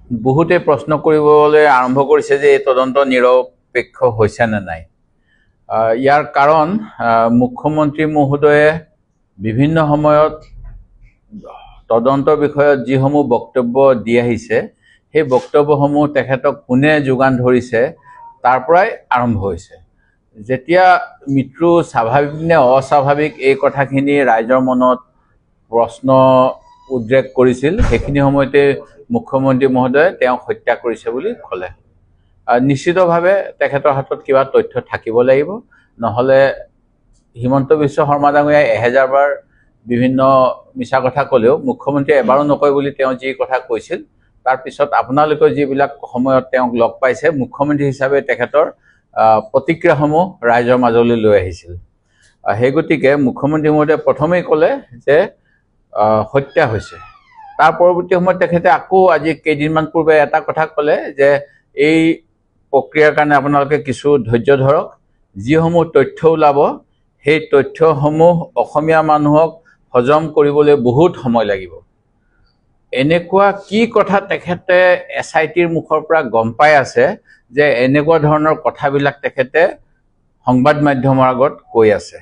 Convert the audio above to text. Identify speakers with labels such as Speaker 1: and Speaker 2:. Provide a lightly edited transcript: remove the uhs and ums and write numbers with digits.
Speaker 1: বহুতে প্ৰশ্ন কৰিবলৈ আৰম্ভ কৰিছে যে এই তদন্ত নিৰপেক্ষ হৈছে নে নাই। ইয়াৰ কাৰণ মুখ্যমন্ত্ৰী মহোদয়ে বিভিন্ন সময়ত তদন্তৰ বিষয়ত যিসমূহ বক্তব্য দি আহিছে সেই বক্তব্যসমূহ তেখেতক কোনে যোগান ধৰিছে তাৰ পৰাই আৰম্ভ হৈছে। যেতিয়া মৃত্যু স্বাভাৱিক নে অস্বাভাৱিক এই কথাখিনি ৰাইজৰ মনত প্ৰশ্ন উদ্ৰেক কৰিছিল, সেইখিনি সময়তে মুখ্যমন্ত্ৰী মহোদয়ে তেওঁক হত্যা কৰিছে বুলি ক'লে। নিশ্চিতভাৱে তেখেতৰ হাতত কিবা তথ্য থাকিব লাগিব, নহ'লে হিমন্ত বিশ্ব শৰ্মা ডাঙৰীয়াই 1000 বাৰ বিভিন্ন মিছা কথা ক'লেও মুখ্যমন্ত্ৰীয়ে এবাৰো নকয় বুলি তেওঁ যি কথা কৈছিল, তাৰপিছত আপোনালোকে যিবিলাক সময়ত তেওঁক লগ পাইছে মুখ্যমন্ত্ৰী হিচাপে তেখেতৰ প্ৰতিক্ৰিয়াসমূহ ৰাইজৰ মাজলৈ লৈ আহিছিল। সেই গতিকে মুখ্যমন্ত্ৰী মহোদয়ে প্ৰথমেই ক'লে যে হত্যা হৈছে। তাৰ পৰৱৰ্তী সময়ত তেখেতে আকৌ আজি কেইদিনমান পূৰ্বে এটা কথা ক'লে যে এই প্ৰক্ৰিয়াৰ কাৰণে আপোনালোকে কিছু ধৈৰ্য ধৰক, যিসমূহ তথ্য ওলাব সেই তথ্যসমূহ অসমীয়া মানুহক হজম কৰিবলৈ বহুত সময় লাগিব। এনেকুৱা কি কথা তেখেতে SITৰ মুখৰ পৰা গম পাই আছে যে এনেকুৱা ধৰণৰ কথাবিলাক তেখেতে সংবাদ মাধ্যমৰ আগত কৈ আছে।